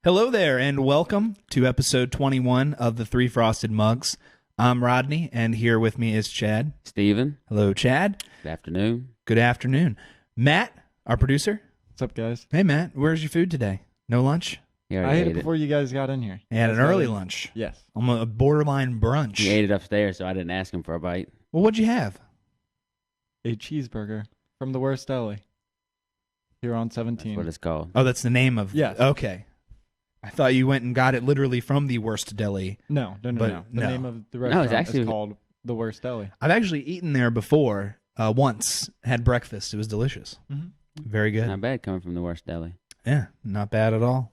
Hello there, and welcome to episode 21 of the Three Frosted Mugs. I'm Rodney, and here with me is Chad. Steven. Hello, Chad. Good afternoon. Good afternoon. Matt, our producer. What's up, guys? Hey, Matt, where's your food today? No lunch? I ate it before you guys got in here. You had an early lunch. Yes. I'm a borderline brunch. He ate it upstairs, so I didn't ask him for a bite. Well, what'd you have? A cheeseburger from the Worst Deli here on 17. That's what it's called. Oh, that's the name of... Yes. Okay. I thought you went and got it literally from the Worst Deli. No. The no. name of the restaurant actually is called the Worst Deli. I've actually eaten there before, once. Had breakfast. It was delicious. Mm-hmm. Very good. Not bad coming from the Worst Deli. Yeah, not bad at all.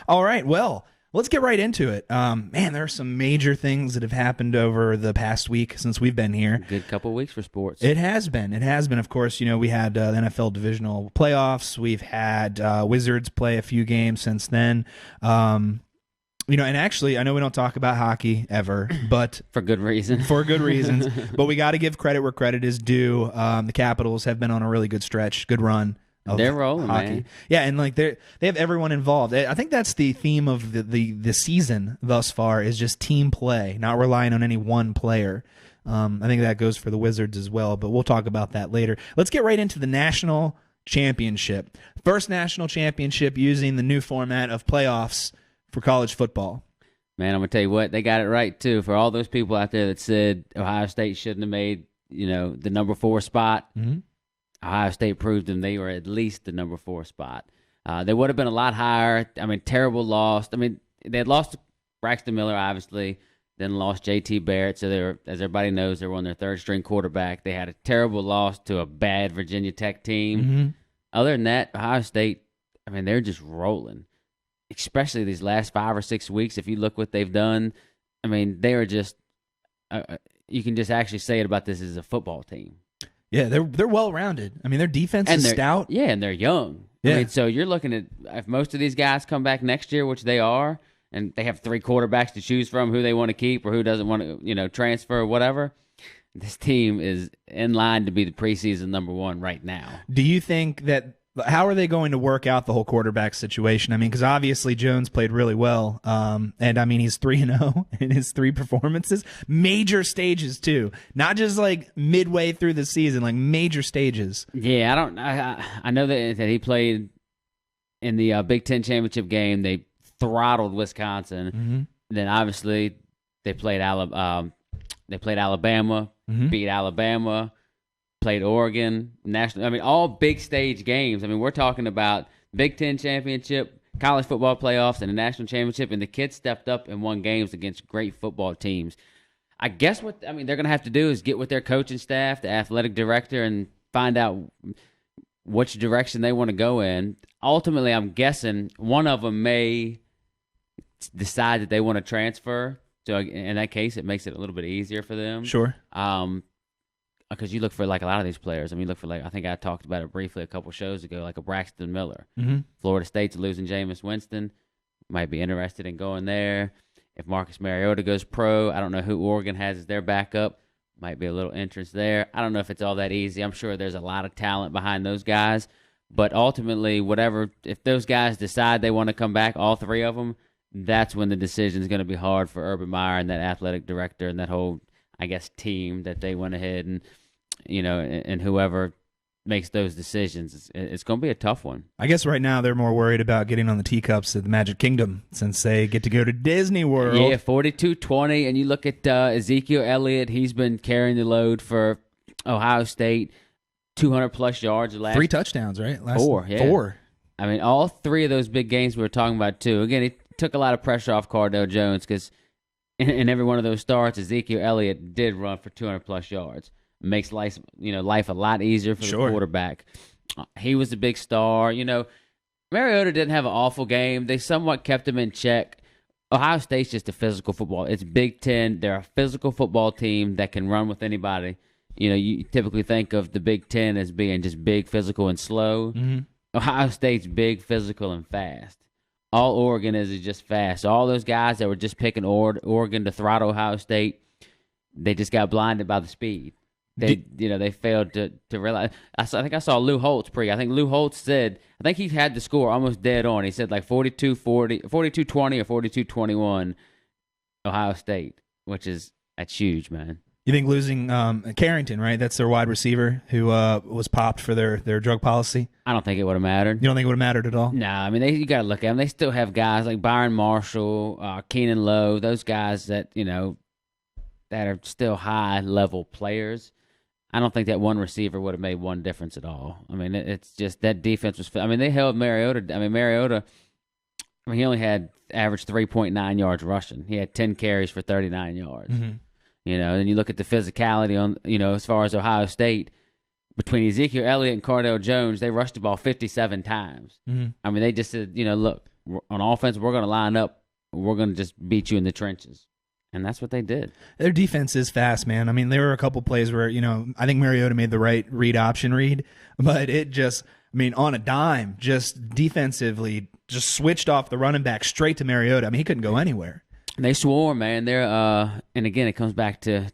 All right, well, let's get right into it. Man, there are some major things that have happened over the past week since we've been here. Good couple weeks for sports. It has been. Of course, we had the NFL divisional playoffs. We've had Wizards play a few games since then. And actually, I know we don't talk about hockey ever, but for good reason. For good reasons. But we got to give credit where credit is due. The Capitals have been on a really good stretch, good run. They're rolling, hockey. Man. Yeah, and they have everyone involved. I think that's the theme of the season thus far is just team play, not relying on any one player. I think that goes for the Wizards as well, but we'll talk about that later. Let's get right into the national championship. First national championship using the new format of playoffs for college football. Man, I'm going to tell you what, they got it right, too. For all those people out there that said Ohio State shouldn't have made, the number 4 spot, Ohio State proved them they were at least the number 4 spot. They would have been a lot higher. Terrible loss. They had lost to Braxton Miller, obviously, then lost J.T. Barrett. So they were, as everybody knows, they were on their third-string quarterback. They had a terrible loss to a bad Virginia Tech team. Mm-hmm. Other than that, Ohio State, they're just rolling, especially these last 5 or 6 weeks. If you look what they've done, they are just you can just actually say it about this as a football team. Yeah, they're well-rounded. Their defense is stout. Yeah, and they're young. Yeah. So you're looking at if most of these guys come back next year, which they are, and they have 3 quarterbacks to choose from, who they want to keep or who doesn't want to, transfer or whatever. This team is in line to be the preseason number 1 right now. Do you think that how are they going to work out the whole quarterback situation? Because obviously Jones played really well, and he's 3-0 in his 3 performances, major stages too, not just like midway through the season, like major stages. Yeah, I know that he played in the Big Ten championship game. They throttled Wisconsin. Mm-hmm. Then obviously they played Alabama. Beat Alabama. Played Oregon, national. All big stage games. We're talking about Big Ten championship, college football playoffs, and the national championship. And the kids stepped up and won games against great football teams. I guess what they're going to have to do is get with their coaching staff, the athletic director, and find out which direction they want to go in. Ultimately, I'm guessing one of them may decide that they want to transfer. So in that case, it makes it a little bit easier for them. Sure. Because you look for like a lot of these players. You look for I think I talked about it briefly a couple shows ago, like a Braxton Miller. Mm-hmm. Florida State's losing Jameis Winston. Might be interested in going there. If Marcus Mariota goes pro, I don't know who Oregon has as their backup. Might be a little interest there. I don't know if it's all that easy. I'm sure there's a lot of talent behind those guys. But ultimately, if those guys decide they want to come back, all 3 of them, that's when the decision is going to be hard for Urban Meyer and that athletic director and that whole, team that they went ahead and, and whoever makes those decisions. It's going to be a tough one. I guess right now they're more worried about getting on the teacups at the Magic Kingdom since they get to go to Disney World. Yeah, 42-20, and you look at Ezekiel Elliott. He's been carrying the load for Ohio State, 200-plus yards. 3 touchdowns, right? 4, yeah. 4. All 3 of those big games we were talking about, too. Again, it took a lot of pressure off Cardale Jones because in every one of those starts, Ezekiel Elliott did run for 200-plus yards. Makes life a lot easier for the quarterback. He was the big star. Mariota didn't have an awful game. They somewhat kept him in check. Ohio State's just a physical football. It's Big Ten. They're a physical football team that can run with anybody. You typically think of the Big Ten as being just big, physical, and slow. Mm-hmm. Ohio State's big, physical, and fast. All Oregon is just fast. So all those guys that were just picking Oregon to throttle Ohio State, they just got blinded by the speed. they failed to realize. I think I saw Lou Holtz I think Lou Holtz said, I think he had the score almost dead on. He said like 42-20 or 42-21 Ohio State, that's huge, man. You think losing Carrington, right? That's their wide receiver who was popped for their drug policy. I don't think it would have mattered. You don't think it would have mattered at all? No, I mean you got to look at them. They still have guys like Byron Marshall, Keenan Lowe, those guys that that are still high level players. I don't think that one receiver would have made one difference at all. I mean, it's just that defense was. I mean, they held Mariota. I mean, Mariota. I mean, he only had averaged 3.9 yards rushing. He had 10 carries for 39 yards. Mm-hmm. And you look at the physicality on, as far as Ohio State, between Ezekiel Elliott and Cardale Jones, they rushed the ball 57 times. Mm-hmm. I mean, they just said, look, on offense, we're going to line up. We're going to just beat you in the trenches. And that's what they did. Their defense is fast, man. I mean, there were a couple plays where, I think Mariota made the right option read, but it just, on a dime, just defensively, just switched off the running back straight to Mariota. I mean, he couldn't go anywhere. They swore, man. They're and again, it comes back to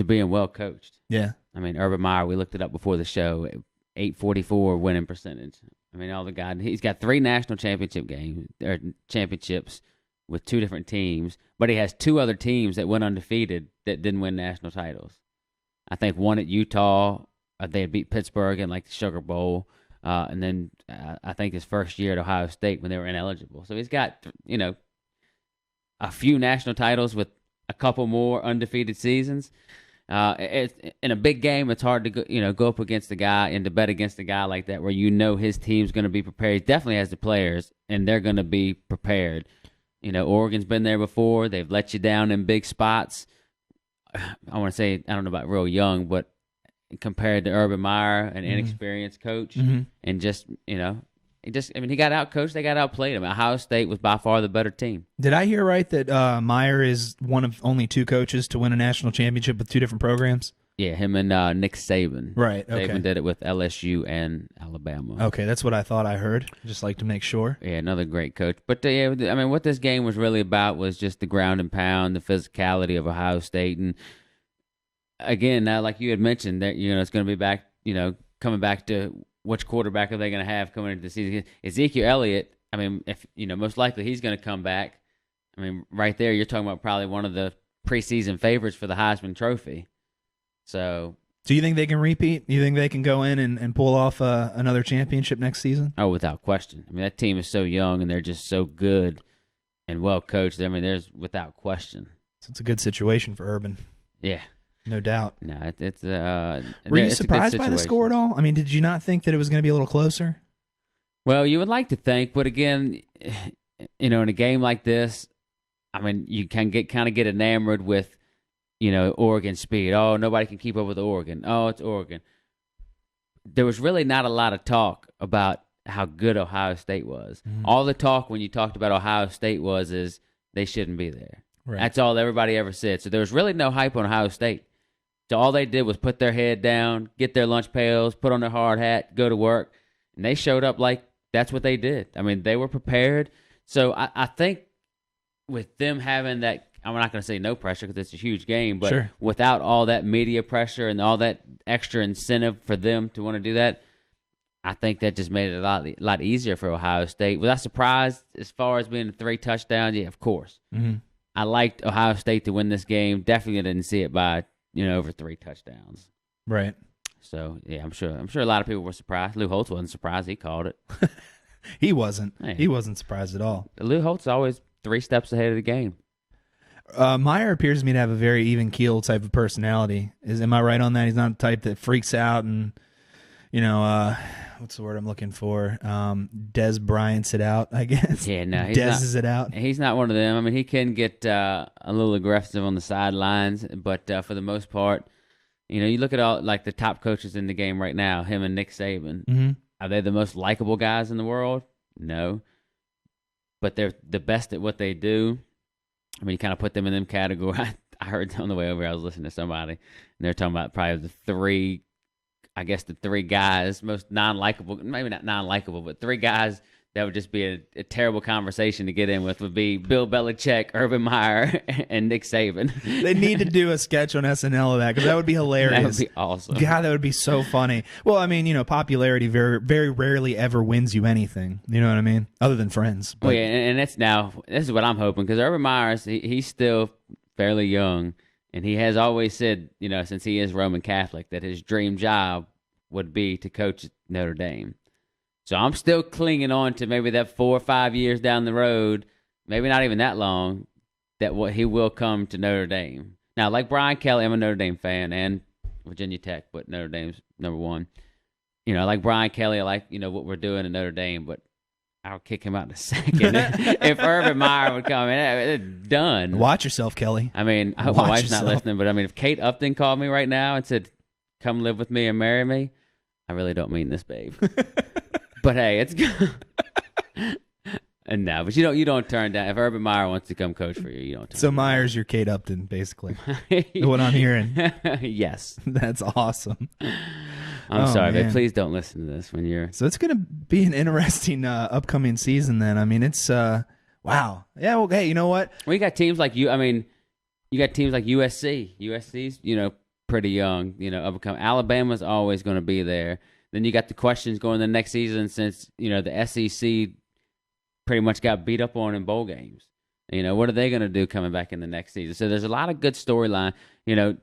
being well coached. Yeah. I mean, Urban Meyer, we looked it up before the show, 844 winning percentage. I mean, all the guys, he's got 3 national championships with 2 different teams, but he has 2 other teams that went undefeated that didn't win national titles. I think one at Utah, they had beat Pittsburgh in like the Sugar Bowl, and then I think his first year at Ohio State when they were ineligible. So he's got, a few national titles with a couple more undefeated seasons. In a big game, it's hard to go up against a guy and to bet against a guy like that where his team's going to be prepared. He definitely has the players, and they're going to be prepared. Oregon's been there before. They've let you down in big spots. I want to say, I don't know about real young, but compared to Urban Meyer, an inexperienced coach, and just, he got out-coached. They got outplayed him. Ohio State was by far the better team. Did I hear right that Meyer is one of only 2 coaches to win a national championship with 2 different programs? Yeah, him and Nick Saban. Right, okay. Saban did it with LSU and Alabama. Okay, that's what I thought I heard. Just like to make sure. Yeah, another great coach. But, what this game was really about was just the ground and pound, the physicality of Ohio State. And, again, like you had mentioned, that it's going to be back, coming back to which quarterback are they going to have coming into the season. Ezekiel Elliott, if most likely he's going to come back. Right there, you're talking about probably one of the preseason favorites for the Heisman Trophy. So, do you think they can repeat? You think they can go in and pull off another championship next season? Oh, without question. That team is so young and they're just so good and well coached. There's without question. So it's a good situation for Urban. Yeah. No doubt. No, it's Were you surprised by the score at all? Did you not think that it was going to be a little closer? Well, you would like to think, but again, in a game like this, you can get enamored with, Oregon speed. Oh, nobody can keep up with Oregon. Oh, it's Oregon. There was really not a lot of talk about how good Ohio State was. Mm-hmm. All the talk when you talked about Ohio State is they shouldn't be there. Right. That's all everybody ever said. So there was really no hype on Ohio State. So all they did was put their head down, get their lunch pails, put on their hard hat, go to work, and they showed up like that's what they did. They were prepared. So I think with them having that, I'm not going to say no pressure because it's a huge game, but sure, without all that media pressure and all that extra incentive for them to want to do that, I think that just made it a lot easier for Ohio State. Was I surprised as far as being 3 touchdowns? Yeah, of course. Mm-hmm. I liked Ohio State to win this game. Definitely didn't see it by over 3 touchdowns. Right. So yeah, I'm sure a lot of people were surprised. Lou Holtz wasn't surprised. He called it. He wasn't. Hey. He wasn't surprised at all. Lou Holtz is always 3 steps ahead of the game. Meyer appears to me to have a very even keel type of personality. Am I right on that? He's not the type that freaks out and what's the word I'm looking for? Des Bryant's it out, I guess. Yeah, no, Dez's it out. He's not one of them. He can get a little aggressive on the sidelines, but for the most part, you look at all like the top coaches in the game right now. Him and Nick Saban. Mm-hmm. Are they the most likable guys in the world? No, but they're the best at what they do. You kind of put them in them category. I heard on the way over, I was listening to somebody, and they're talking about probably the 3 guys most non-likable, maybe not non-likable, but 3 guys that would just be a terrible conversation to get in with. Would be Bill Belichick, Urban Meyer, and Nick Saban. They need to do a sketch on SNL of that because that would be hilarious. That would be awesome. God, that would be so funny. Well, I mean, popularity very, very rarely ever wins you anything. You know what I mean? Other than Friends. But, Well, yeah, and this is what I'm hoping, because Urban Meyer, he's still fairly young, and he has always said, since he is Roman Catholic, that his dream job would be to coach at Notre Dame. So I'm still clinging on to maybe that 4 or 5 years down the road, maybe not even that long, that he will come to Notre Dame. Now, like Brian Kelly, I'm a Notre Dame fan, and Virginia Tech, but Notre Dame's number one. Like Brian Kelly, I like, what we're doing in Notre Dame, but I'll kick him out in a second. If Urban Meyer would come in, it's done. Watch yourself, Kelly. I mean, I hope Watch my wife's yourself. not listening, but I mean, if Kate Upton called me right now and said, come live with me and marry me, I really don't mean this, babe. But hey, it's and no, but you don't turn down if Urban Meyer wants to come coach for you. You don't. Turn So him Myers, you're Kate Upton, basically. down. What I'm hearing. Yes. That's awesome. I'm Oh, sorry, man. but please don't listen to this when you're. So it's going to be an interesting upcoming season. Then I mean, it's wow. Yeah. Well, hey, you know what? Well, you got teams like you. I mean, you got teams like USC. USC's pretty young. Upcoming. Alabama's always going to be there. Then you got the questions going the next season since, the SEC pretty much got beat up on in bowl games. What are they going to do coming back in the next season? So there's a lot of good storyline. The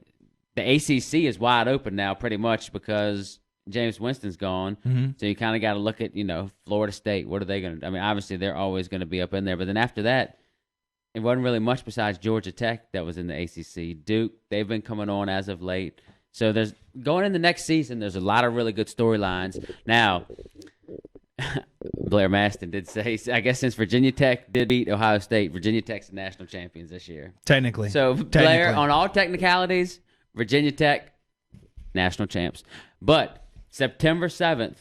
ACC is wide open now pretty much because James Winston's gone. Mm-hmm. So you kind of got to look at, Florida State. What are they going to do? I mean, obviously they're always going to be up in there. But then after that, it wasn't really much besides Georgia Tech that was in the ACC. Duke, they've been coming on as of late. So there's going in the next season, there's a lot of really good storylines. Now, Blair Maston did say, I guess since Virginia Tech did beat Ohio State, Virginia Tech's the national champions this year. Technically. So Blair, on all technicalities, Virginia Tech, national champs. But September 7th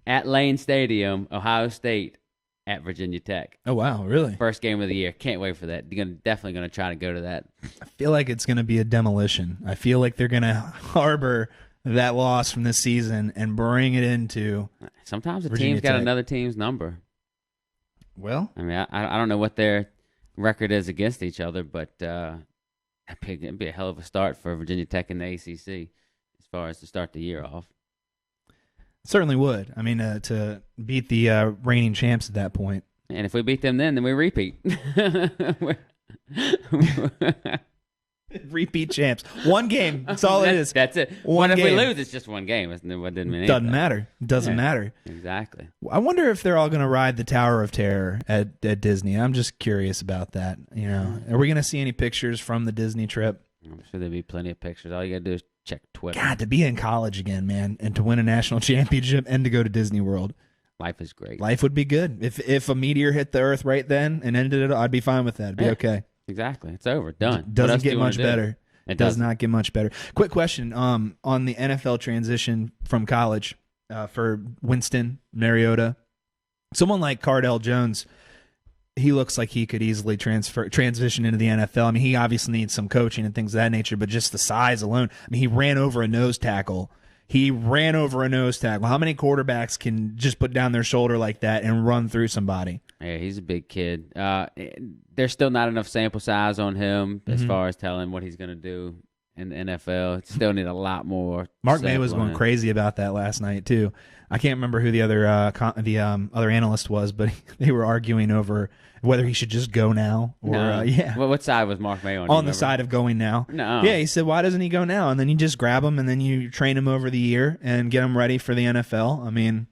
at Lane Stadium, Ohio State at Virginia Tech. Oh wow, really? First game of the year. Can't wait for that. You're definitely going to try to go to that. I feel like it's going to be a demolition. I feel like they're going to harbor that loss from this season and bring it into. Sometimes the Virginia team's got Tech. another team's number. Well, I mean, I don't know what their record is against each other, but it'd be a hell of a start for Virginia Tech in the ACC as far as to start the year off. certainly would. I mean, to beat the reigning champs at that point. And if we beat them then we repeat. Repeat champs. One game. That's all it is. That's it. One If we game. lose, it's just one game. It didn't mean Doesn't anything. matter. Doesn't Yeah. matter. Exactly. I wonder if they're all going to ride the Tower of Terror at Disney. I'm just curious about that. Are we going to see any pictures from the Disney trip? I'm sure there'll be plenty of pictures. All you got to do is check Twitter. God, to be in college again, man, and to win a national championship and to go to Disney World. Life is great. Life would be good. If a meteor hit the Earth right then and ended it, I'd be fine with that. It'd be Yeah. okay. Exactly. It's over. Done. What Doesn't else do get you wanna much do? better. It Does doesn't. not get much better. Quick question on the NFL transition from college for Winston, Mariota. Someone like Cardell Jones, he looks like he could easily transition into the NFL. I mean, he obviously needs some coaching and things of that nature, but just the size alone. I mean, he ran over a nose tackle. How many quarterbacks can just put down their shoulder like that and run through somebody? Yeah, he's a big kid. There's still not enough sample size on him as far as telling what he's going to do in the NFL. Still need a lot more. Mark May sample was on going him. crazy about that last night too. I can't remember who the other other analyst was, but they were arguing over whether he should just go now or No. yeah. Well, what side was Mark May on? On the side of going now. No. Yeah, he said, why doesn't he go now? And then you just grab him and then you train him over the year and get him ready for the NFL. I mean,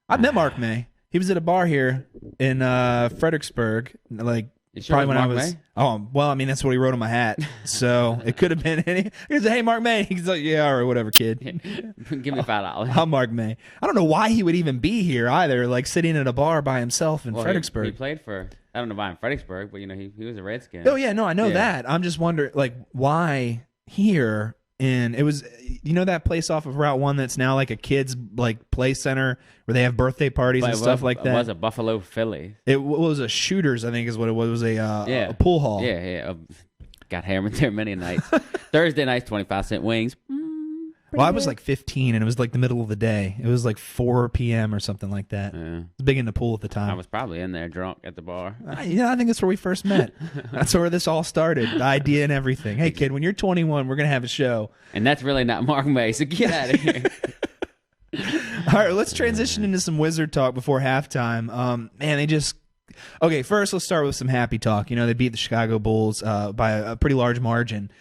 I met Mark May. He was at a bar here in Fredericksburg, like You sure probably it was when I Mark was. May? Oh, well, I mean, that's what he wrote on my hat. So it could have been any. He said, hey, Mark May. He's like, yeah, all right, whatever, kid. Give me $5. I'm Mark May. I don't know why he would even be here either, like sitting at a bar by himself in Well, Fredericksburg. He played for, I don't know about in Fredericksburg, but he was a Redskin. Oh yeah, no, I know Yeah. that. I'm just wondering, like, why here? And it was, that place off of Route 1 that's now like a kids like play center where they have birthday parties But and stuff like that. It was a Buffalo Philly. It was a Shooters, I think, is what it was. It was Yeah. a pool hall. Yeah. Got hammered there many nights. Thursday nights, 25-cent wings. Well, I was like 15, and it was like the middle of the day. It was like 4 p.m. or something like that. Yeah. I was big in the pool at the I time. was probably in there drunk at the bar. Yeah, I think that's where we first met. That's where this all started. The idea and everything. Hey, kid, when you're 21, we're going to have a show. And that's really not Mark May, so get out of here. All right, let's transition into some Wizard talk before halftime. Man, they just... Okay, first let's start with some happy talk. They beat the Chicago Bulls by a pretty large margin,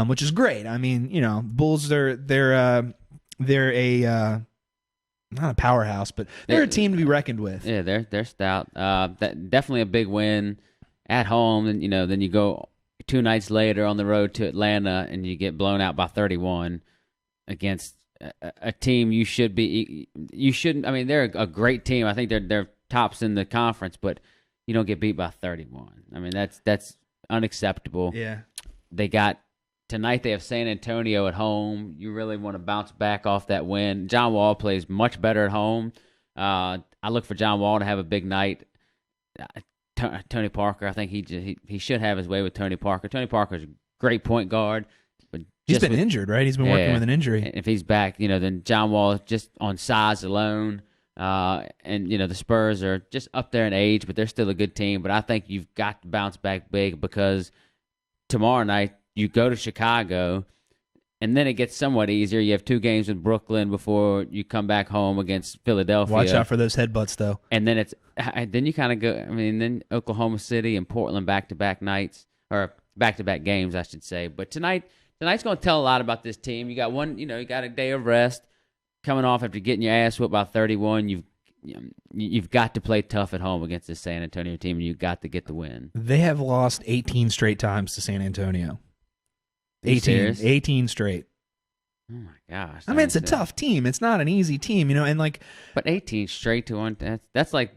which is great. I mean, Bulls they're a not a powerhouse, but they're a team to be reckoned with. Yeah, they're stout. Definitely a big win at home, and then you go 2 nights later on the road to Atlanta and you get blown out by 31 against a team you shouldn't. I mean, they're a great team. I think they're tops in the conference, but you don't get beat by 31. I mean, that's unacceptable. Yeah. Tonight they have San Antonio at home. You really want to bounce back off that win. John Wall plays much better at home. I look for John Wall to have a big night. Tony Parker, I think he should have his way with Tony Parker. Tony Parker's a great point guard. But he's been injured, right? He's been working with an injury. If he's back, then John Wall, just on size alone, and the Spurs are just up there in age, but they're still a good team. But I think you've got to bounce back big, because tomorrow night you go to Chicago, and then it gets somewhat easier. You have 2 games with Brooklyn before you come back home against Philadelphia. Watch out for those headbutts, though. And then you kind of go. I mean, then Oklahoma City and Portland back-to-back nights, or back-to-back games, I should say. But tonight's going to tell a lot about this team. You got you got a day of rest. Coming off after getting your ass whipped by 31, you've got to play tough at home against this San Antonio team, and you've got to get the win. They have lost 18 straight times to San Antonio. 18 straight. Oh my gosh! I mean, it's a tough team. It's not an easy team, and like. But 18 straight to one. That's like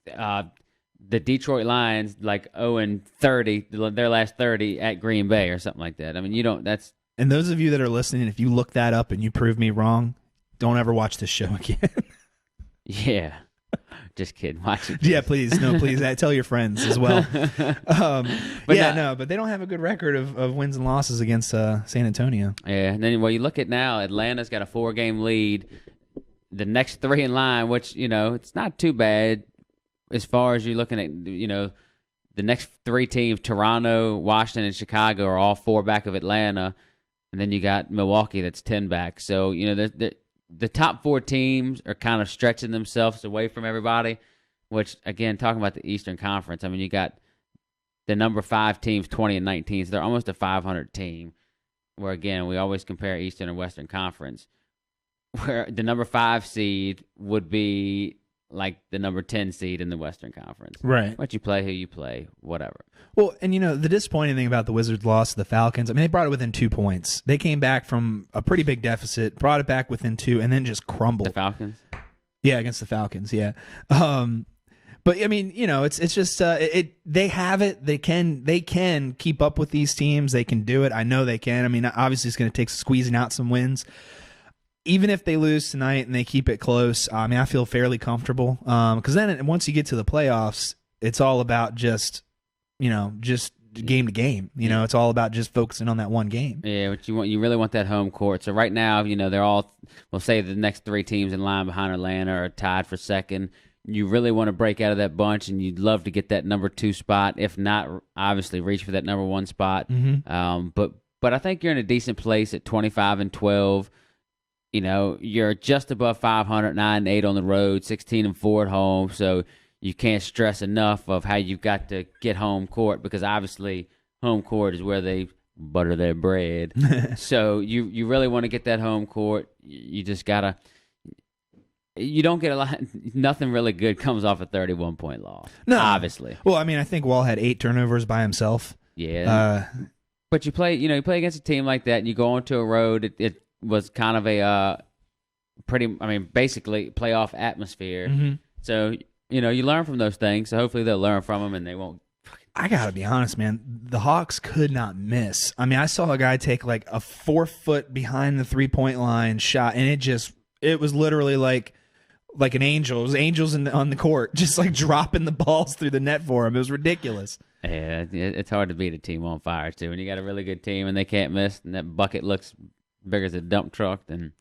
the Detroit Lions, like 0-30, their last 30 at Green Bay or something like that. I mean, you don't. That's. And those of you that are listening, if you look that up and you prove me wrong, don't ever watch this show again. Yeah. Just kidding. Watch it. Yeah, please. No, please. Tell your friends as well. But they don't have a good record of wins and losses against San Antonio. Yeah, and then you look at now, Atlanta's got a 4-game lead. The next 3 in line, which, it's not too bad as far as you're looking at, the next 3 teams, Toronto, Washington, and Chicago, are all 4 back of Atlanta. And then you got Milwaukee that's 10 back. So, the top 4 teams are kind of stretching themselves away from everybody, which, again, talking about the Eastern Conference, I mean, you got the number 5 teams, 20-19, so they're almost a 500 team, where, again, we always compare Eastern and Western Conference, where the number 5 seed would be like the number 10 seed in the Western Conference. Right. But you play who you play, whatever. Well, and the disappointing thing about the Wizards' loss to the Falcons, I mean, they brought it within 2 points. They came back from a pretty big deficit, brought it back within 2, and then just crumbled. The Falcons? Yeah, against the Falcons, yeah. But I mean, it's just they have it. They can keep up with these teams. They can do it. I know they can. I mean, obviously it's going to take squeezing out some wins. Even if they lose tonight and they keep it close, I mean, I feel fairly comfortable. Because then once you get to the playoffs, it's all about just game to game. It's all about just focusing on that one game. Yeah, but you really want that home court. So right now, they're all, we'll say the next 3 teams in line behind Atlanta are tied for second. You really want to break out of that bunch, and you'd love to get that number 2 spot. If not, obviously reach for that number 1 spot. Mm-hmm. But I think you're in a decent place at 25-12. You're just above 500, 9-8 on the road, 16-4 at home. So you can't stress enough of how you've got to get home court, because obviously home court is where they butter their bread. So you really want to get that home court. You just gotta. You don't get a lot. Nothing really good comes off a 31-point loss. No, obviously. Well, I mean, I think Wall had 8 turnovers by himself. Yeah. But you play against a team like that, and you go onto a road. It was kind of a basically playoff atmosphere. Mm-hmm. So, you learn from those things. So hopefully they'll learn from them and they won't. I got to be honest, man. The Hawks could not miss. I mean, I saw a guy take like a 4-foot behind the 3-point line shot, and it was literally like an angel. It was angels on the court, just like dropping the balls through the net for him. It was ridiculous. Yeah, it's hard to beat a team on fire, too. When you got a really good team and they can't miss, and that bucket looks big as a dump truck, then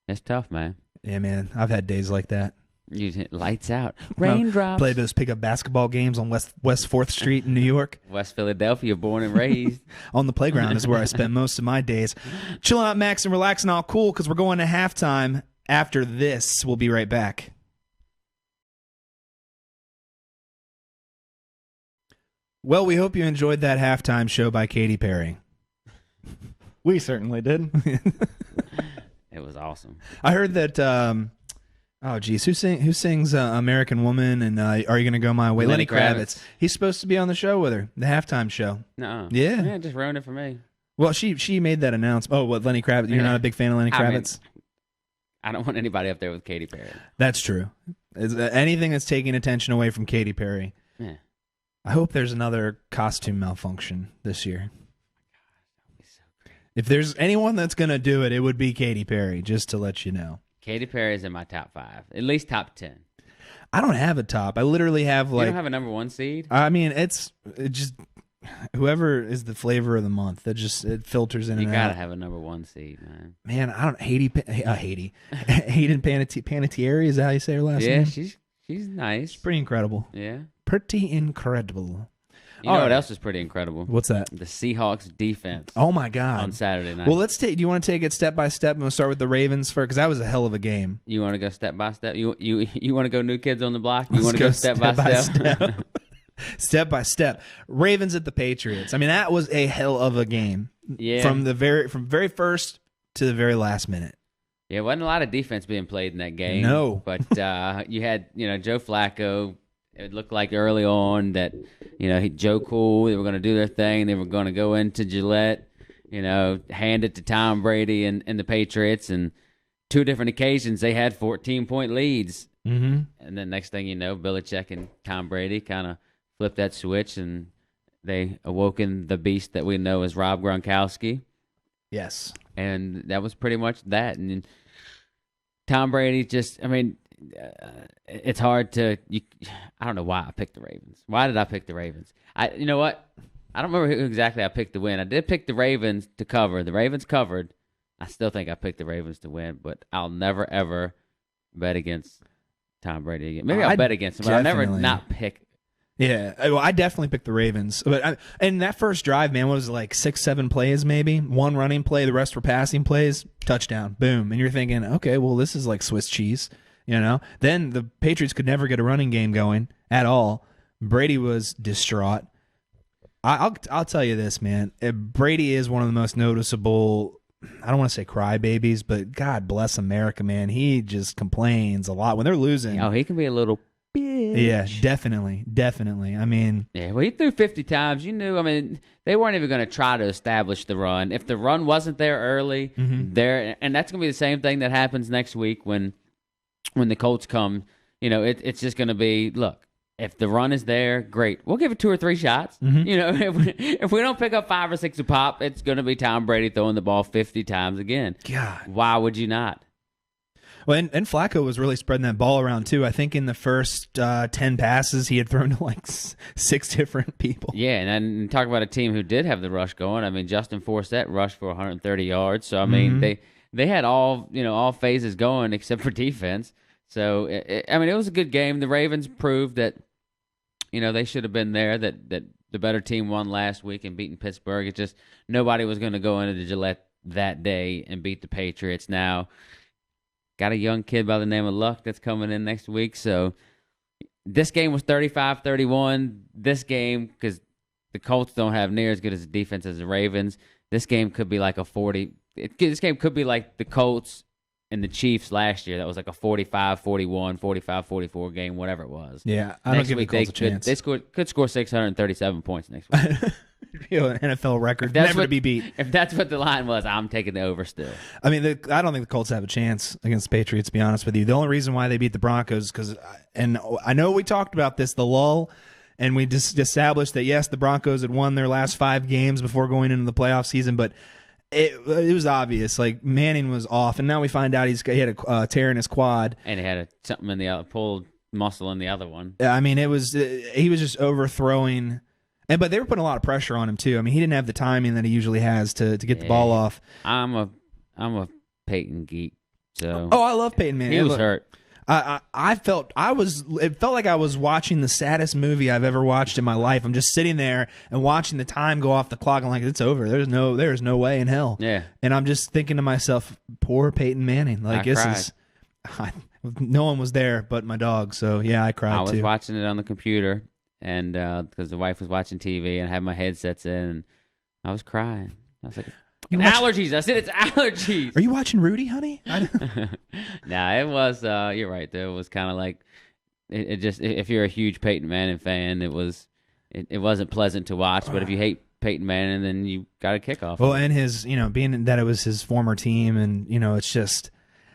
it's tough, man. Yeah, man. I've had days like that. You hit lights out, raindrops. Played those pickup basketball games on West 4th Street in New York. West Philadelphia, born and raised. On the playground is where I spent most of my days. Chilling out, Max, and relaxing all cool because we're going to halftime. After this, we'll be right back. Well, we hope you enjoyed that halftime show by Katy Perry. We certainly did. It was awesome. I heard that. Oh, geez, who sings "American Woman" and "Are You Gonna Go My Way"? Lenny Kravitz. He's supposed to be on the show with her, the halftime show. No. Yeah. Yeah, just ruined it for me. Well, she made that announcement. Oh, what, Lenny Kravitz? You're not a big fan of Lenny Kravitz? I don't want anybody up there with Katy Perry. That's true. Anything that's taking attention away from Katy Perry. Yeah. I hope there's another costume malfunction this year. If there's anyone that's going to do it, it would be Katy Perry, just to let you know. Katy Perry is in my top 5, at least top 10. I don't have a top. I literally have You don't have a number 1 seed? I mean, it just whoever is the flavor of the month. It filters in You and gotta out. have a number 1 seed, man. Man, I don't Hayden Panettiere. Is that how you say her last Yeah, name? she's nice. It's pretty incredible. Yeah. Pretty incredible. You know what else is pretty incredible? What's that? The Seahawks defense. Oh my God! On Saturday night. Well, do you want to take it step by step, and we'll start with the Ravens first because that was a hell of a game. You want to go step by step? You want to go New Kids on the Block? You want to go step by step? Step by step. Ravens at the Patriots. I mean, that was a hell of a game. Yeah. From very first to the very last minute. Yeah, wasn't a lot of defense being played in that game. No. But you had, Joe Flacco. It looked like early on that, Joe Cool, they were going to do their thing. They were going to go into Gillette, hand it to Tom Brady and the Patriots. And 2 different occasions, they had 14-point leads. Mm-hmm. And then next thing you know, Belichick and Tom Brady kind of flipped that switch, and they awoken the beast that we know as Rob Gronkowski. Yes. And that was pretty much that. And Tom Brady it's hard to. I don't know why I picked the Ravens. Why did I pick the Ravens? You know what? I don't remember who exactly I picked to win. I did pick the Ravens to cover. The Ravens covered. I still think I picked the Ravens to win, but I'll never ever bet against Tom Brady again. Maybe I'll bet against him, but I'll never not pick. Yeah, well, I definitely picked the Ravens. But and that first drive, man, what was it, like 6-7 plays maybe? 1 running play, the rest were passing plays, touchdown, boom. And you're thinking, okay, well, this is like Swiss cheese, Then the Patriots could never get a running game going at all. Brady was distraught. I'll tell you this, man. Brady is one of the most noticeable, I don't want to say crybabies, but God bless America, man. He just complains a lot when they're losing. Oh, he can be a little bitch. Yeah, definitely. I mean, yeah, well, he threw 50 times. You knew, they weren't even going to try to establish the run. If the run wasn't there early, and that's going to be the same thing that happens next week when the Colts come. It's just going to be, look, if the run is there, great. We'll give it 2 or 3 shots. If we don't pick up 5 or 6 a pop, it's going to be Tom Brady throwing the ball 50 times again. God. Why would you not? Well, and Flacco was really spreading that ball around, too. I think in the first 10 passes, he had thrown to like 6 different people. Yeah, and then talk about a team who did have the rush going. Justin Forsett rushed for 130 yards. So, they had all phases going except for defense. So, it was a good game. The Ravens proved that, they should have been there, that the better team won last week and beaten Pittsburgh. It's just nobody was going to go into the Gillette that day and beat the Patriots. Now, got a young kid by the name of Luck that's coming in next week. So this game was 35-31. This game, because the Colts don't have near as good as a defense as the Ravens, this game could be like a 40. This game could be like the Colts and the Chiefs last year. That was like a 45-41, 45-44 game, whatever it was. Yeah, I don't give the Colts a chance. They could score 637 points next week. An NFL record, never to be beat. If that's what the line was, I'm taking the over still. I don't think the Colts have a chance against the Patriots, to be honest with you. The only reason why they beat the Broncos is because, and I know we talked about this, the lull, and we just established that, yes, the Broncos had won their last 5 games before going into the playoff season, but it was obvious. Like, Manning was off, and now we find out he had a tear in his quad. And he had something in the other, pulled muscle in the other one. He was just overthrowing. But they were putting a lot of pressure on him too. He didn't have the timing that he usually has to get the ball off. I'm I'm a Peyton geek. So Oh, I love Peyton Manning. he was Look, hurt. It felt like I was watching the saddest movie I've ever watched in my life. I'm just sitting there and watching the time go off the clock. I'm like, it's over. There's no way in hell. Yeah. And I'm just thinking to myself, poor Peyton Manning. Like no one was there but my dog. So yeah, I cried I was too. watching it on the computer, and because the wife was watching TV and had my headsets in, and I was crying. I was like, allergies. I said it's allergies. Are you watching Rudy, honey? Nah, it was. You're right. Though it was kind of like it just. If you're a huge Peyton Manning fan, it wasn't pleasant to watch. But if you hate Peyton Manning, then you got a kickoff. Well, and his, being that it was his former team, and it's just,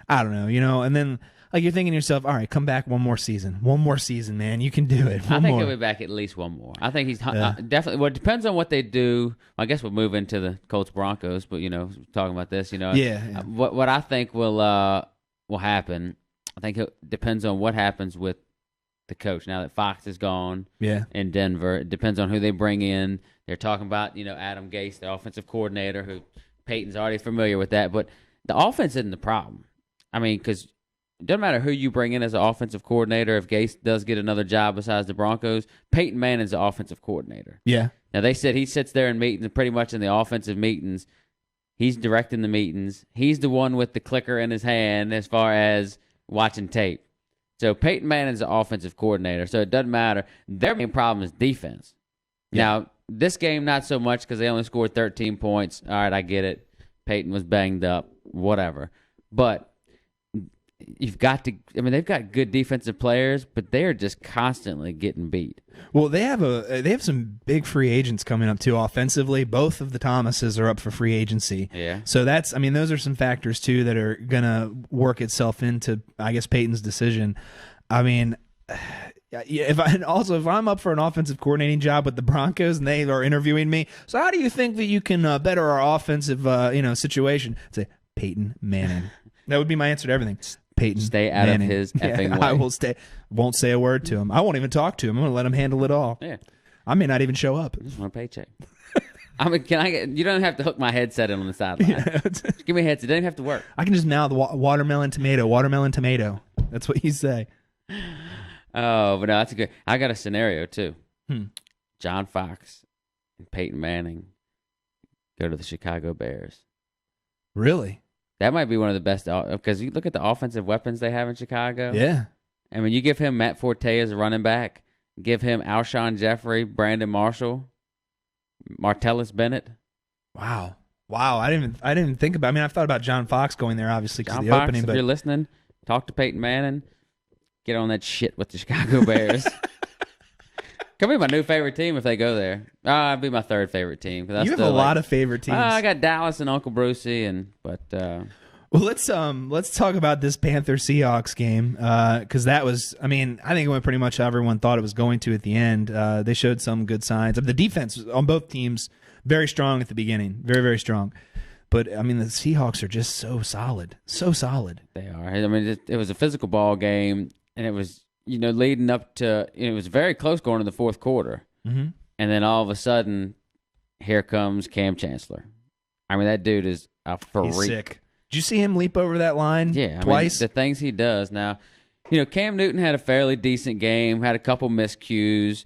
I don't know, and then. Like you're thinking to yourself, all right, come back one more season, man. You can do it. I think he'll be back at least one more. I think he's definitely. Well, it depends on what they do. I guess we'll move into the Colts Broncos, but talking about this, yeah. What I think will happen. I think it depends on what happens with the coach now that Fox is gone. Yeah. In Denver, it depends on who they bring in. They're talking about Adam Gase, the offensive coordinator, who Peyton's already familiar with that, but the offense isn't the problem. I mean, because. It doesn't matter who you bring in as an offensive coordinator. If Gase does get another job besides the Broncos, Peyton Manning's the offensive coordinator. Yeah. Now, they said he sits there in meetings, pretty much in the offensive meetings. He's directing the meetings. He's the one with the clicker in his hand as far as watching tape. So Peyton Manning's the offensive coordinator, so it doesn't matter. Their main problem is defense. Yeah. Now, this game, not so much because they only scored 13 points. All right, I get it. Peyton was banged up, whatever. But you've got to. I mean, they've got good defensive players, but they are just constantly getting beat. Well, they have some big free agents coming up too. Offensively, both of the Thomases are up for free agency. Yeah. So those are some factors too that are gonna work itself into, I guess, Peyton's decision. I mean, if I'm up for an offensive coordinating job with the Broncos and they are interviewing me, so how do you think that you can better our offensive situation? I'd say Peyton Manning. That would be my answer to everything. Peyton Stay out Manning. of his effing way. I will stay. Won't say a word to him. I won't even talk to him. I'm going to let him handle it all. Yeah. I may not even show up. I just want a paycheck. I mean, you don't have to hook my headset in on the sideline. Yeah. Just give me a headset. It doesn't have to work. I can just mouth watermelon tomato. That's what you say. Oh, but no, that's a good. I got a scenario too. Hmm. John Fox and Peyton Manning go to the Chicago Bears. Really? That might be one of the best because you look at the offensive weapons they have in Chicago. Yeah. I mean, you give him Matt Forte as a running back, give him Alshon Jeffrey, Brandon Marshall, Martellus Bennett. Wow. I didn't even think about. I mean, I've thought about John Fox going there, obviously, because of the Fox, opening. If you're listening, talk to Peyton Manning. Get on that shit with the Chicago Bears. Could be my new favorite team if they go there. It'd be my third favorite team. You have a lot of favorite teams. I got Dallas and Uncle Brucey, well, let's talk about this Panther-Seahawks game because that was. I mean, I think it went pretty much how everyone thought it was going to at the end. They showed some good signs. The defense on both teams very strong at the beginning, very very strong. But I mean, the Seahawks are just so solid, so solid. They are. I mean, it was a physical ball game, and it was. Leading up to, it was very close going to the fourth quarter. Mm-hmm. And then all of a sudden, here comes Cam Chancellor. I mean, that dude is a freak. He's sick. Did you see him leap over that line twice? I mean, the things he does. Now, Cam Newton had a fairly decent game, had a couple miscues.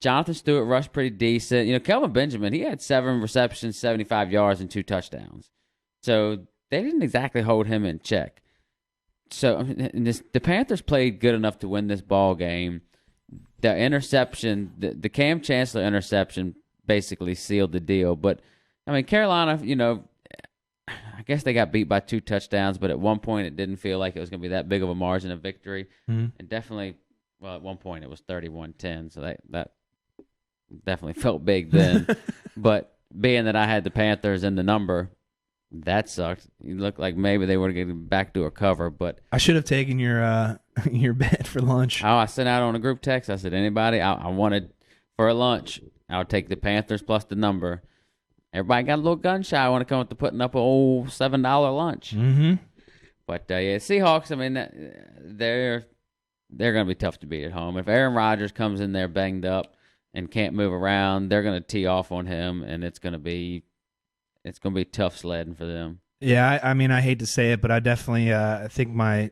Jonathan Stewart rushed pretty decent. Kelvin Benjamin, he had 7 receptions, 75 yards, and 2 touchdowns. So they didn't exactly hold him in check. So the Panthers played good enough to win this ball game. The interception, the Cam Chancellor interception, basically sealed the deal. But I mean, Carolina, I guess they got beat by 2 touchdowns, but at one point it didn't feel like it was going to be that big of a margin of victory. Mm-hmm. And definitely, at one point it was 31-10, so that definitely felt big then. But being that I had the Panthers in the number. That sucked. You looked like maybe they would have gotten back to a cover, but I should have taken your bet for lunch. I sent out on a group text. I said, anybody, I wanted for a lunch, I'll take the Panthers plus the number. Everybody got a little gun shy. I want to come up to putting up an old $7 lunch. Mm-hmm. But Seahawks. I mean, they're going to be tough to beat at home. If Aaron Rodgers comes in there banged up and can't move around, they're going to tee off on him, and it's going to be tough sledding for them. Yeah, I mean, I hate to say it, but I definitely I think my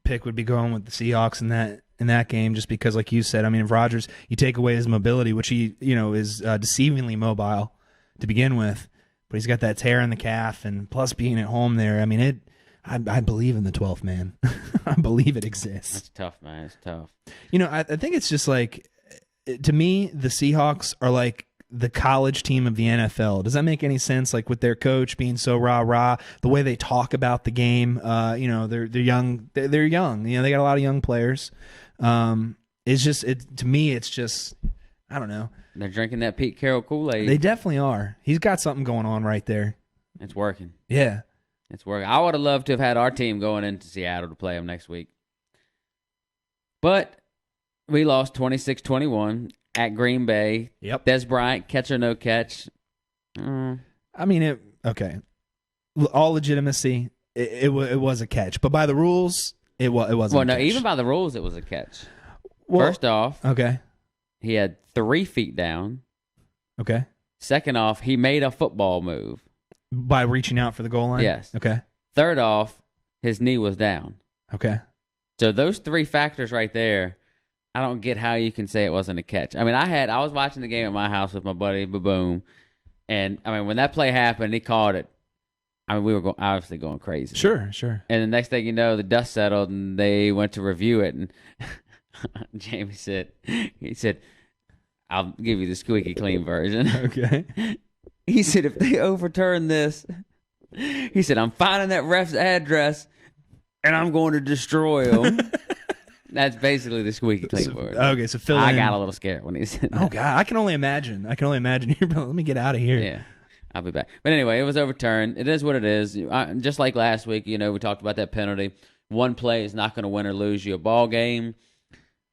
pick would be going with the Seahawks in that game, just because, like you said, I mean, if Rodgers, you take away his mobility, which he is deceivingly mobile to begin with, but he's got that tear in the calf, and plus being at home there, I mean, I believe in the 12th man. I believe it exists. That's tough, man. It's tough. I think it's just like, to me, the Seahawks are like the college team of the NFL. Does that make any sense? Like, with their coach being so rah-rah, the way they talk about the game, they're young. They're young. They got a lot of young players. It's just, to me, it's just, I don't know. They're drinking that Pete Carroll Kool-Aid. They definitely are. He's got something going on right there. It's working. Yeah. It's working. I would have loved to have had our team going into Seattle to play them next week. But we lost 26-21 at Green Bay. Yep. Des Bryant, catch or no catch. I mean, okay. All legitimacy, it was a catch. But by the rules, it wasn't Well, a no, catch. even by the rules, it was a catch. Well, First off, okay. he had 3 feet down. Okay. Second off, he made a football move. By reaching out for the goal line? Yes. Okay. Third off, his knee was down. Okay. So those 3 factors right there, I don't get how you can say it wasn't a catch. I mean, I was watching the game at my house with my buddy Baboom, and I mean, when that play happened, he called it. I mean, we were obviously going crazy. Sure. And the next thing you know, the dust settled, and they went to review it, and Jamie said, "I'll give you the squeaky clean version." Okay. He said, "If they overturn this," he said, "I'm finding that ref's address, and I'm going to destroy him." That's basically the squeaky clean word. Okay, so Phil, I got a little scared when he said that. Oh God, I can only imagine. Let me get out of here. Yeah, I'll be back. But anyway, it was overturned. It is what it is. Just like last week, we talked about that penalty. One play is not going to win or lose you a ball game.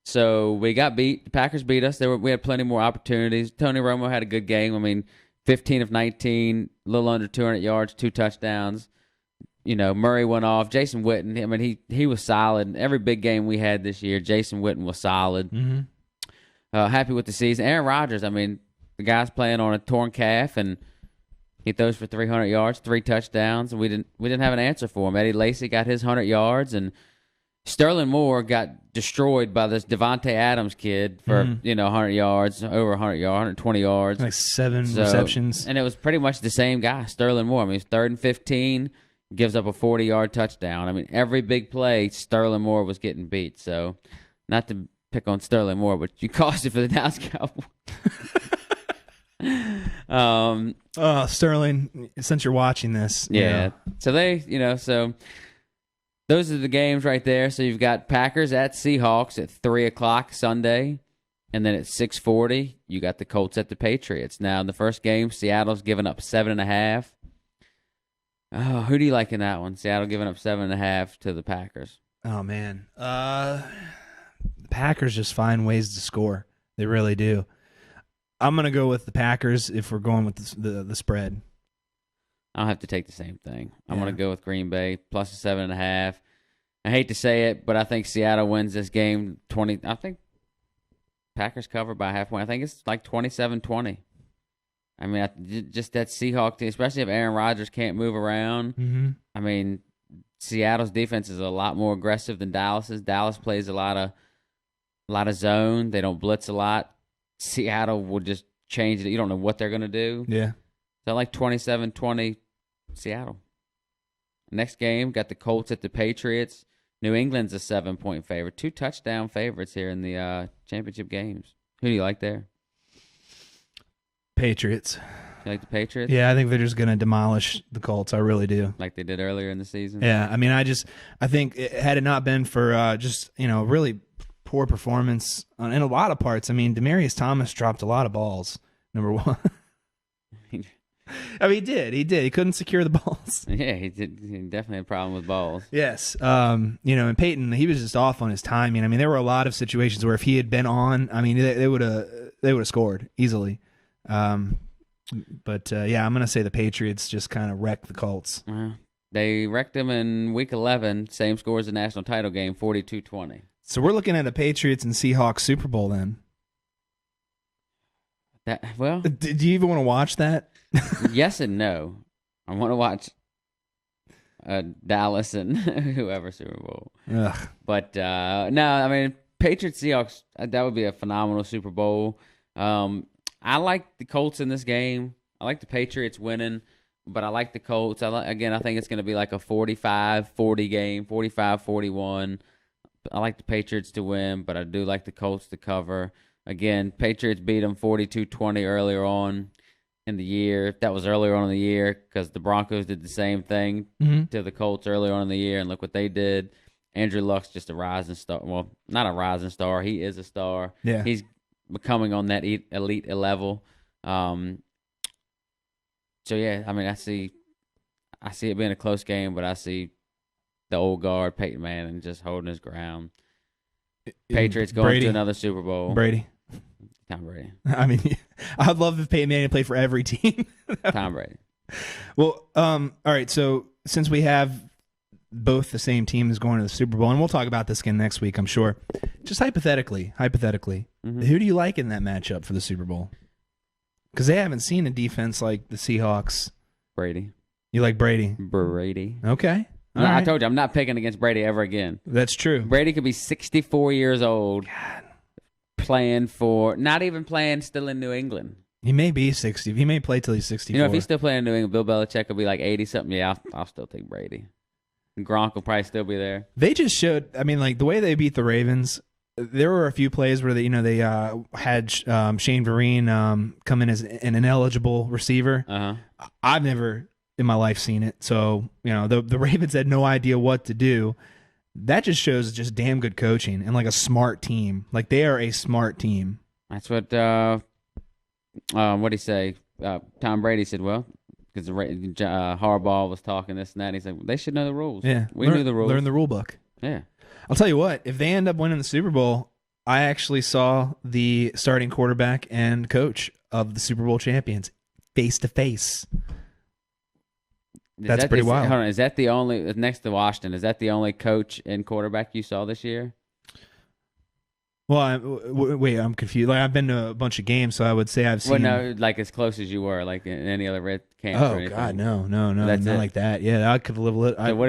So we got beat. The Packers beat us. We had plenty more opportunities. Tony Romo had a good game. I mean, 15 of 19, a little under 200 yards, 2 touchdowns. Murray went off. Jason Witten, I mean, he was solid. Every big game we had this year, Jason Witten was solid. Mm-hmm. Happy with the season. Aaron Rodgers, I mean, the guy's playing on a torn calf, and he throws for 300 yards, 3 touchdowns, and we didn't have an answer for him. Eddie Lacy got his 100 yards, and Sterling Moore got destroyed by this Devontae Adams kid for 100 yards, over 100 yards, 120 yards, like 7 receptions, and it was pretty much the same guy, Sterling Moore. I mean, it's 3rd and 15. Gives up a 40-yard touchdown. I mean, every big play, Sterling Moore was getting beat. So, not to pick on Sterling Moore, but you cost it for the Dallas Cowboys. Sterling, since you're watching this. Yeah. So so those are the games right there. So you've got Packers at Seahawks at 3 o'clock Sunday. And then at 6:40, you got the Colts at the Patriots. Now, in the first game, Seattle's given up 7.5. Oh, who do you like in that one? Seattle giving up 7.5 to the Packers. Oh man, the Packers just find ways to score. They really do. I'm gonna go with the Packers if we're going with the spread. I'll have to take the same thing. I'm gonna go with Green Bay plus a 7.5. I hate to say it, but I think Seattle wins this game 20. I think Packers cover by half point. I think it's like 27-20. I mean, just that Seahawks team, especially if Aaron Rodgers can't move around. Mm-hmm. I mean, Seattle's defense is a lot more aggressive than Dallas's. Dallas plays a lot of zone. They don't blitz a lot. Seattle will just change it. You don't know what they're going to do. Yeah. So like 27-20 Seattle. Next game, got the Colts at the Patriots. New England's a 7-point favorite. 2 touchdown favorites here in the championship games. Who do you like there? Patriots. You like the Patriots? Yeah, I think they're just going to demolish the Colts. I really do. Like they did earlier in the season? Yeah, I mean, I think had it not been for just, really poor performance in a lot of parts. I mean, Demaryius Thomas dropped a lot of balls, number one. I mean, he did. He couldn't secure the balls. Yeah, he did. He definitely had a problem with balls. Yes. And Peyton, he was just off on his timing. I mean, there were a lot of situations where if he had been on, I mean, they would have scored easily. But I'm going to say the Patriots just kind of wrecked the Colts. They wrecked them in Week 11. Same score as the national title game, 42-20. So we're looking at a Patriots and Seahawks Super Bowl then. Do you even want to watch that? Yes and no. I want to watch. Dallas and whoever Super Bowl. Ugh. But no, I mean Patriots Seahawks. That would be a phenomenal Super Bowl. I like the Colts in this game. I like the Patriots winning, but I like the Colts. I think it's going to be like a 45-40 game, 45-41. I like the Patriots to win, but I do like the Colts to cover. Again, Patriots beat them 42-20 earlier on in the year. That was earlier on in the year because the Broncos did the same thing to the Colts earlier on in the year, and look what they did. Andrew Luck's just a rising star. Well, not a rising star. He is a star. Yeah. He's becoming on that elite level. So, yeah, I mean, I see it being a close game, but I see the old guard, Peyton Manning, just holding his ground. Patriots going to another Super Bowl. Brady. Tom Brady. I mean, I'd love if Peyton Manning played for every team. Tom Brady. Well, all right, so since we have both the same teams going to the Super Bowl, and we'll talk about this again next week, I'm sure. Just hypothetically, who do you like in that matchup for the Super Bowl? Because they haven't seen a defense like the Seahawks. Brady. You like Brady? Brady. Okay. No, All right. I told you, I'm not picking against Brady ever again. That's true. Brady could be 64 years old, not even playing still in New England. He may be 60. He may play till he's 64. You know, if he's still playing in New England, Bill Belichick will be like 80-something. Yeah, I'll still take Brady. Gronk will probably still be there. They just showed, I mean, like the way they beat the Ravens, there were a few plays where they had Shane Vereen come in as an ineligible receiver. Uh-huh. I've never in my life seen it. So, the Ravens had no idea what to do. That just shows just damn good coaching and like a smart team. Like they are a smart team. That's what what'd he say? Tom Brady said, well, because Harbaugh was talking this and that. And he's like, they should know the rules. Yeah. We knew the rules. Learn the rule book. Yeah. I'll tell you what, if they end up winning the Super Bowl, I actually saw the starting quarterback and coach of the Super Bowl champions face to face. That's pretty wild. Hold on, is that the only, next to Washington, is that the only coach and quarterback you saw this year? Well, wait, I'm confused. Like I've been to a bunch of games, so I would say I've seen. Well, no, like as close as you were, like in any other red camp. or Oh anything. God, no, That's not it. like that. Yeah, I could live with it. So what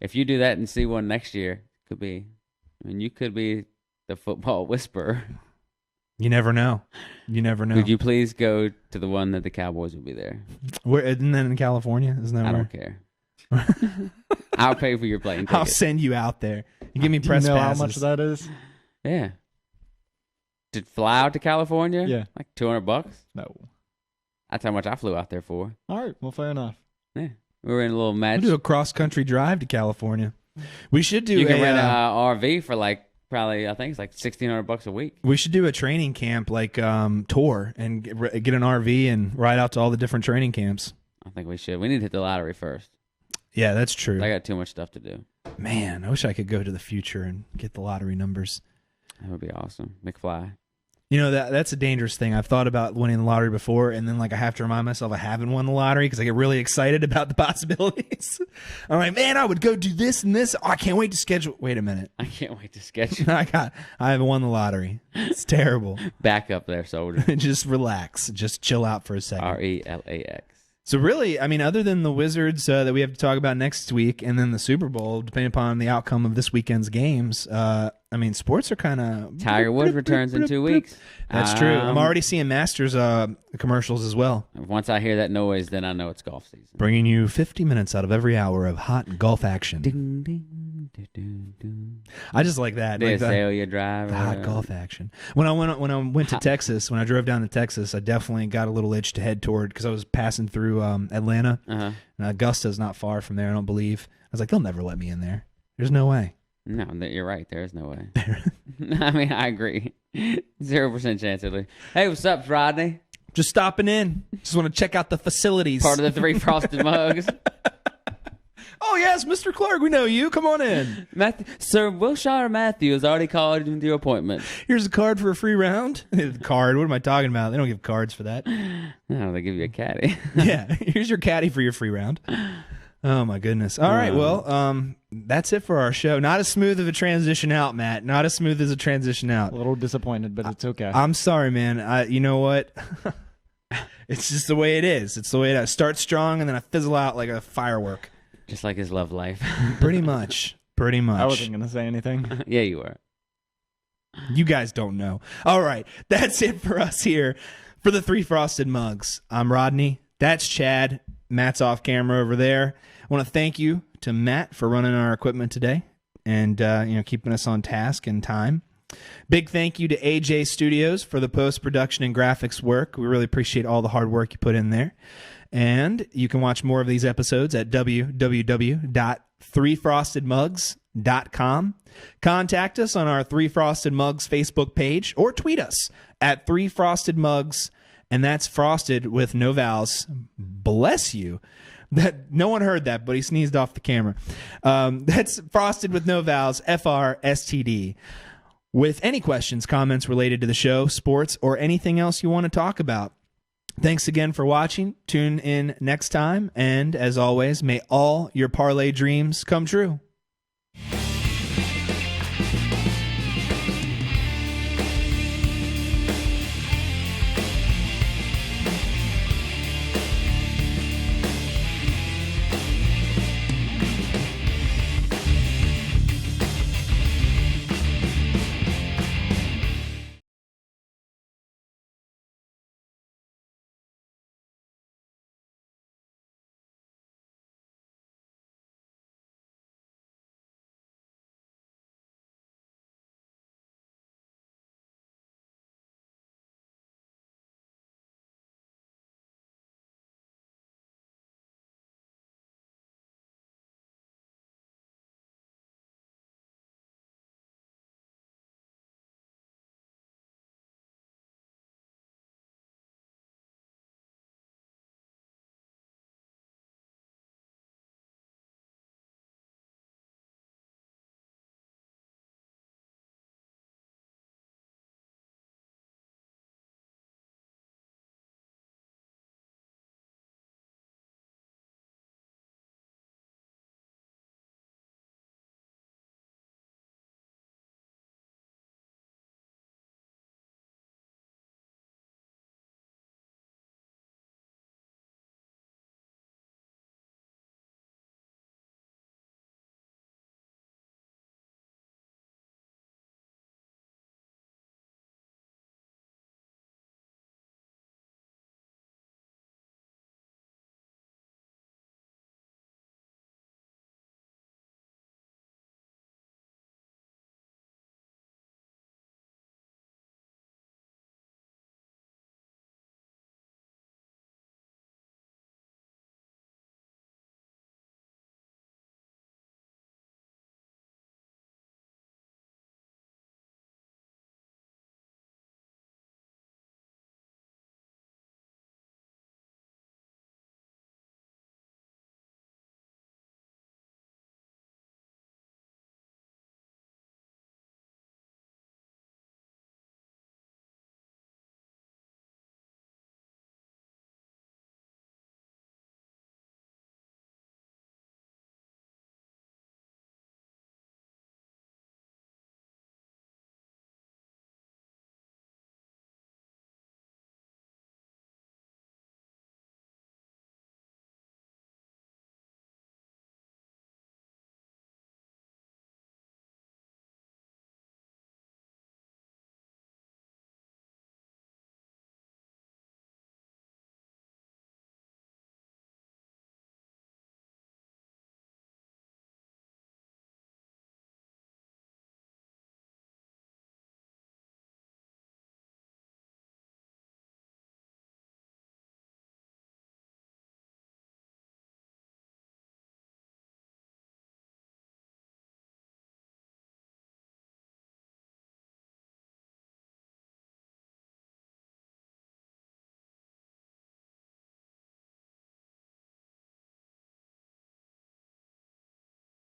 if you do that and see one next year? Could be, I mean, you could be the football whisperer. You never know. You never know. Could you please go to the one that the Cowboys will be there? Where isn't that in California? Isn't that I where? don't care. I'll pay for your plane ticket. I'll send you out there. You give me Do press you know passes. how much that is? Yeah. To fly out to California? Yeah. Like $200? No. That's how much I flew out there for. All right. Well, fair enough. Yeah. We were in a little match. We'll do a cross country drive to California. We should do You can a rent an RV for like probably, I think it's like $1,600 a week. we should do a training camp like tour and get an RV and ride out to all the different training camps. I think we should. We need to hit the lottery first. Yeah, that's true. I got too much stuff to do. Man, I wish I could go to the future and get the lottery numbers. That would be awesome. McFly. You know, that's a dangerous thing. I've thought about winning the lottery before, and then like I have to remind myself I haven't won the lottery because I get really excited about the possibilities. I'm like, man, I would go do this and this. Oh, I can't wait to schedule. Wait a minute. I can't wait to sketch you. I haven't won the lottery. It's terrible. Back up there, soldier. Just relax. Just chill out for a second. RELAX. So really, I mean, other than the Wizards that we have to talk about next week, and then the Super Bowl, depending upon the outcome of this weekend's games, I mean, sports are kind of... Tiger Woods returns in 2 weeks. That's true. I'm already seeing Masters commercials as well. Once I hear that noise, then I know it's golf season. Bringing you 50 minutes out of every hour of hot golf action. Ding, ding, ding, ding, ding. I just like that. The Like the Azalea Drive. the hot golf action. When I went to Texas, when I drove down to Texas, I definitely got a little itch to head toward because I was passing through Atlanta. Uh-huh. And Augusta's not far from there, I don't believe. I was like, they'll never let me in there. There's no way. No, you're right. There is no way. I mean, I agree. 0% chance at least. Hey, what's up, Rodney? Just stopping in. Just want to check out the facilities. Part of the 3 frosted mugs. Oh, yes, Mr. Clark, we know you. Come on in. Sir Wilshire Matthews already called into your appointment. Here's a card for a free round. Card? What am I talking about? They don't give cards for that. No, they give you a caddy. Yeah, here's your caddy for your free round. Oh, my goodness. All right, well, that's it for our show. Not as smooth of a transition out, Matt. Not as smooth as a transition out. A little disappointed, but it's okay. I'm sorry, man. You know what? It's just the way it is. It's the way it is. I start strong, and then I fizzle out like a firework. Just like his love life. Pretty much. Pretty much. I wasn't gonna say anything. Yeah, you were. You guys don't know. All right. That's it for us here for the Three Frosted Mugs. I'm Rodney. That's Chad. Matt's off camera over there. I want to thank you to Matt for running our equipment today and keeping us on task and time. Big thank you to AJ Studios for the post-production and graphics work. We really appreciate all the hard work you put in there. And you can watch more of these episodes at www.threefrostedmugs.com. Contact us on our Three Frosted Mugs Facebook page or tweet us at Three Frosted Mugs, and that's frosted with no vowels. Bless you. That no one heard that, but he sneezed off the camera. That's frosted with no vowels, FRSTD. With any questions, comments related to the show, sports, or anything else you want to talk about. Thanks again for watching. Tune in next time, and as always, may all your parlay dreams come true.